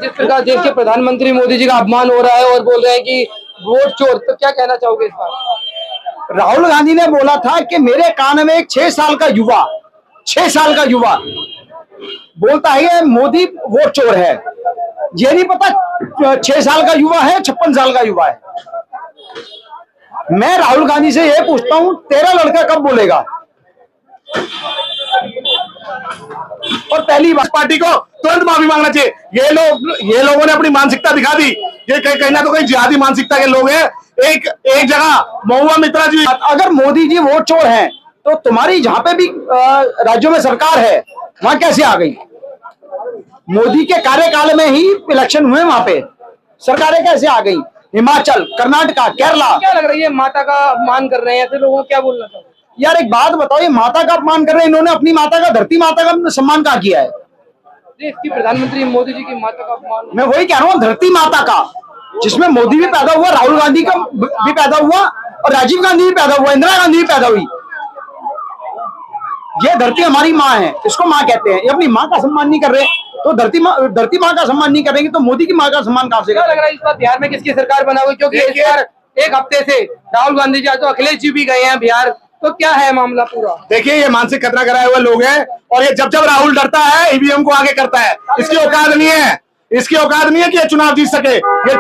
जिस प्रकार देश के प्रधानमंत्री मोदी जी का अपमान हो रहा है और बोल रहे हैं कि वोट चोर, तो क्या कहना चाहोगे इस बार? राहुल गांधी ने बोला था कि मेरे कान में एक 6 साल का युवा बोलता है कि मोदी वोट चोर है। ये नहीं पता 6 साल का युवा है, 56 साल का युवा है। मैं राहुल गांधी से ये पूछता हूं, तेरा लड़का कब बोलेगा? और पहली बात, पार्टी को तुरंत माफी मांगना चाहिए। ये लोगों ने अपनी मानसिकता दिखा दी। ये कहीं ना तो कहीं जिहादी मानसिकता के लोग हैं। एक जगह महुआ मित्रा जी, अगर मोदी जी वोट चोर हैं तो तुम्हारी जहां पे भी राज्यों में सरकार है वहां कैसे आ गई? मोदी के कार्यकाल में ही इलेक्शन हुए, वहां पे सरकारें कैसे आ गई? हिमाचल, कर्नाटका, केरला। क्या लग रही है माता का अपमान कर रहे हैं ऐसे लोगों को, क्या बोलना चाहोगे? यार एक बात बताओ, ये माता का अपमान कर रहे हैं, इन्होंने अपनी माता का, धरती माता का सम्मान कहाँ किया है? देश की प्रधानमंत्री मोदी जी की माता का अपमान। मैं वही कह रहा हूँ, धरती माता का, जिसमें मोदी भी पैदा हुआ, राहुल गांधी का भी पैदा हुआ और राजीव गांधी भी पैदा हुआ, इंदिरा गांधी भी पैदा हुई। ये धरती हमारी माँ है, इसको माँ कहते हैं। ये अपनी माँ का सम्मान नहीं कर रहे तो धरती माँ का सम्मान नहीं करेंगे तो मोदी की माँ का सम्मान कहाँ से? क्या लग रहा है इस बार बिहार में किसकी सरकार बना हुई? क्योंकि इस बार एक हफ्ते से राहुल गांधी जी, आज तो अखिलेश जी भी गए हैं बिहार, तो क्या है मामला पूरा? देखिए ये मानसिक खतरा कराए हुए लोग हैं और ये जब राहुल डरता है ईवीएम को आगे करता है। इसकी औकात नहीं है कि ये चुनाव जीत सके। ये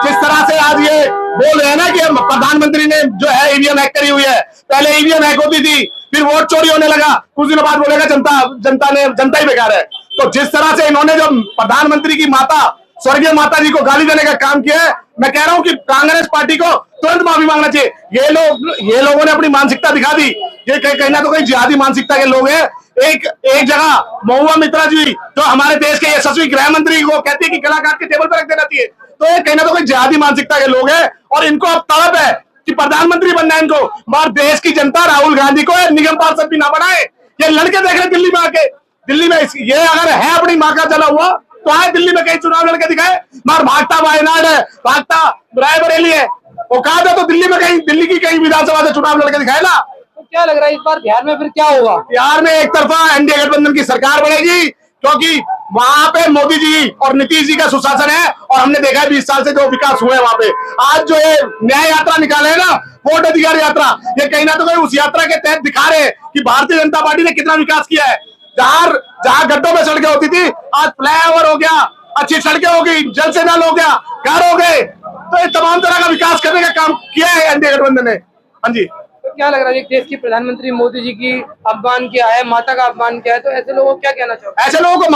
जिस तरह से आज ये बोल रहे हैं ना कि प्रधानमंत्री ने जो है ईवीएम हैक करी हुई है। पहले ईवीएम हैक होती थी, फिर वोट चोरी होने लगा, कुछ दिनों बाद बोलेगा जनता ही बेकार है। तो जिस तरह से इन्होंने जो प्रधानमंत्री की माता, स्वर्गीय माता जी को गाली देने का काम किया है, मैं कह रहा हूं कि कांग्रेस पार्टी को तुरंत माफी मांगना चाहिए। ये लोगों ने अपनी मानसिकता दिखा दी। ये कहीं ना तो कहीं जिहादी मानसिकता के लोग हैं। एक जगह महुआ मित्रा जी, जो हमारे देश के यशस्वी गृह मंत्री को कहती है कि गला काट के टेबल पर रख देना चाहिए, तो ये कहीं ना तो कहीं जिहादी मानसिकता के लोग हैं और इनको अब तड़प है कि प्रधानमंत्री बनना है इनको। मगर देश की जनता राहुल गांधी को निगम पार्षद भी ना बनाए। ये लड़के देख रहे दिल्ली में आके, दिल्ली में ये अगर है अपनी माँ का चला हुआ तो आए दिल्ली में कहीं चुनाव लड़के दिखाए। मगर भागता वायनाड है, भागता रायबरेली है, औकात है तो दिल्ली की कहीं विधानसभा से चुनाव लड़के दिखाए ना। तो क्या लग रहा है इस बार बिहार में फिर क्या होगा? बिहार में एक तरफा एनडीए गठबंधन की सरकार बनेगी, क्योंकि वहां पे मोदी जी और नीतीश जी का सुशासन है और हमने देखा है 20 साल से जो विकास हुआ है वहां पे। आज जो ये न्याय यात्रा निकाले है ना, वोट अधिकार यात्रा, ये कहीं ना तो कहीं उस यात्रा के तहत दिखा रहे हैं कि भारतीय जनता पार्टी ने कितना विकास किया है। जहां गड्ढों में सड़कें होती थी, आज फ्लाईओवर हो गया, अच्छी सड़कें हो गई, जल से नल हो गया, घर हो गए। तो ये तमाम तरह का विकास करने का काम किया है एनडीए गठबंधन ने। हाँ जी। तो क्या लग रहा है देश की प्रधानमंत्री मोदी जी की अपमान किया है, माता का अपमान किया है, तो ऐसे लोगों को क्या कहना चाहोगे? ऐसे लोगों को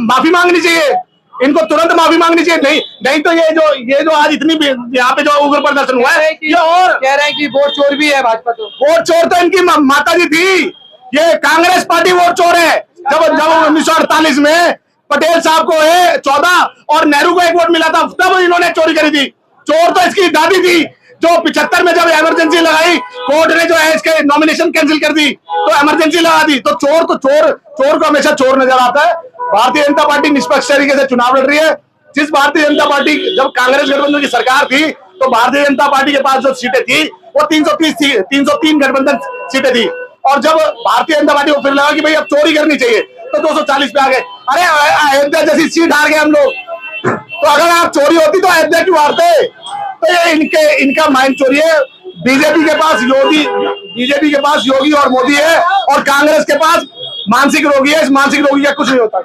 माफी मांगनी चाहिए, इनको तुरंत माफी मांगनी चाहिए। नहीं तो ये जो आज इतनी यहाँ पे जो उग्र प्रदर्शन हुआ है, ये और कह रहे हैं कि वोट चोर भी है भाजपा। तो वोट चोर तो इनकी माता जी थी। ये कांग्रेस पार्टी वोट चोर है। जब 1948 में पटेल साहब को 14 और नेहरू को 1 वोट मिला था, तब इन्होंने चोरी करी थी। चोर तो इसकी दादी थी, जो 75 में जब इमरजेंसी लगाई, कोर्ट ने जो है इसके नॉमिनेशन कैंसिल कर दी, तो इमरजेंसी लगा दी। तो चोर को हमेशा चोर नजर आता है। भारतीय जनता पार्टी निष्पक्ष तरीके से चुनाव लड़ रही है। जिस भारतीय जनता पार्टी, जब कांग्रेस गठबंधन की सरकार थी तो भारतीय जनता पार्टी के पास जो सीटें थी वो 303 गठबंधन सीटें थी। और जब भारतीय जनता पार्टी को फिर लगा कि भाई अब चोरी करनी चाहिए, तो 240 पे आ गए। अरे अयोध्या जैसी सीट हार गए हम लोग, तो अगर आप चोरी होती तो अयोध्या क्यों हारते? तो ये इनका माइंड चोरी है। बीजेपी के पास योगी और मोदी है और कांग्रेस के पास मानसिक रोगी है। इस मानसिक रोगी का कुछ नहीं होता।